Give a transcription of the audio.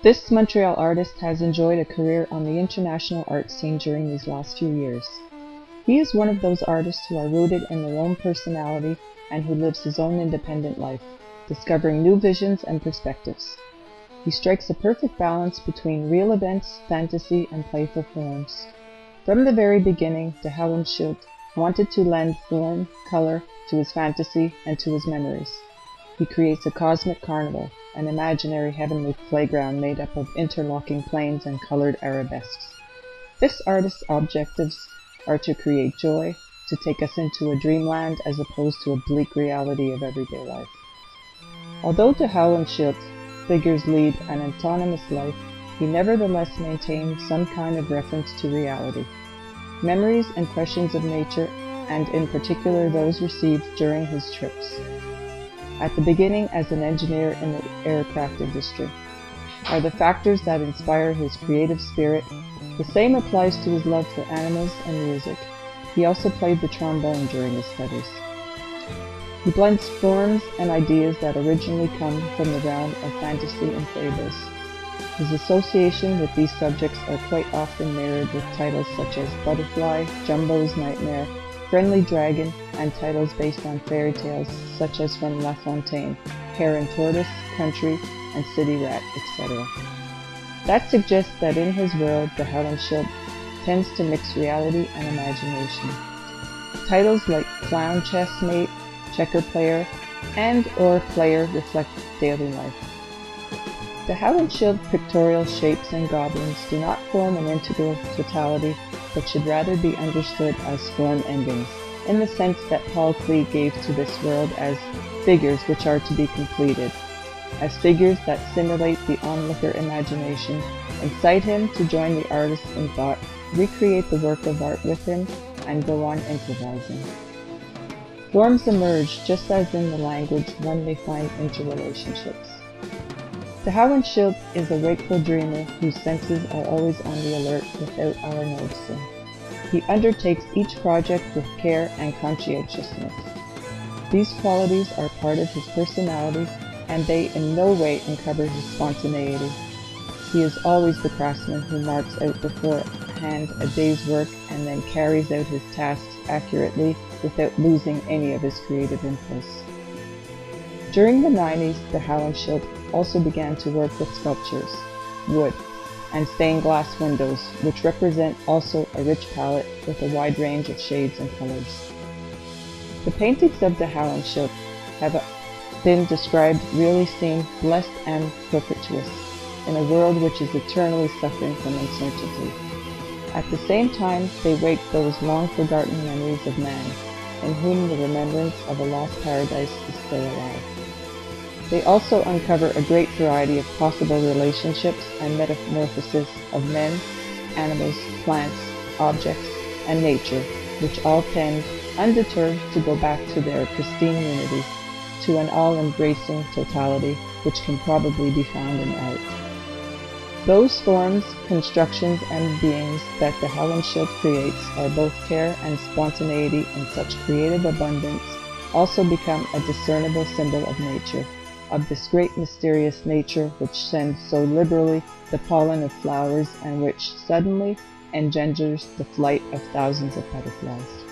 This Montreal artist has enjoyed a career on the international art scene during these last few years. He is one of those artists who are rooted in their own personality and who lives his own independent life, discovering new visions and perspectives. He strikes a perfect balance between real events, fantasy, and playful forms. From the very beginning, de Hauenschild wanted to lend form, color to his fantasy and to his memories. He creates a cosmic carnival, an imaginary heavenly playground made up of interlocking planes and colored arabesques. This artist's objectives are to create joy, to take us into a dreamland as opposed to a bleak reality of everyday life. Although de Hauenschild's figures lead an autonomous life, he nevertheless maintains some kind of reference to reality. Memories, impressions of nature, and in particular those received during his trips, at the beginning as an engineer in the aircraft industry, are the factors that inspire his creative spirit. The same applies to his love for animals and music. He also played the trombone during his studies. He blends forms and ideas that originally come from the realm of fantasy and fables. His association with these subjects are quite often mirrored with titles such as Butterfly, Jumbo's Nightmare, Friendly Dragon, and titles based on fairy tales such as from La Fontaine, Hare and Tortoise, Country, and City Rat, etc. That suggests that in his world, de Hauenschild tends to mix reality and imagination. Titles like Clown Chess Mate, Checker Player, and or Player reflect daily life. De Hauenschild pictorial shapes and goblins do not form an integral totality, but should rather be understood as form endings, in the sense that Paul Klee gave to this world as figures which are to be completed, as figures that simulate the onlooker imagination, incite him to join the artist in thought, recreate the work of art with him, and go on improvising. Forms emerge just as in the language one may find interrelationships. De Hauenschild is a wakeful dreamer whose senses are always on the alert without our noticing. He undertakes each project with care and conscientiousness. These qualities are part of his personality, and they in no way uncover his spontaneity. He is always the craftsman who marks out beforehand a day's work and then carries out his tasks accurately without losing any of his creative impulse. During the 90s, de Hauenschild also began to work with sculptures, wood, and stained glass windows, which represent also a rich palette with a wide range of shades and colors. The paintings of de Hauenschild have been described really seem blessed and propitious in a world which is eternally suffering from uncertainty. At the same time, they wake those long-forgotten memories of man, in whom the remembrance of a lost paradise is still alive. They also uncover a great variety of possible relationships and metamorphoses of men, animals, plants, objects, and nature, which all tend, undeterred, to go back to their pristine unity, to an all-embracing totality which can probably be found in art. Those forms, constructions, and beings that de Hauenschild creates are both care and spontaneity in such creative abundance, also become a discernible symbol of nature, of this great mysterious nature which sends so liberally the pollen of flowers and which suddenly engenders the flight of thousands of butterflies.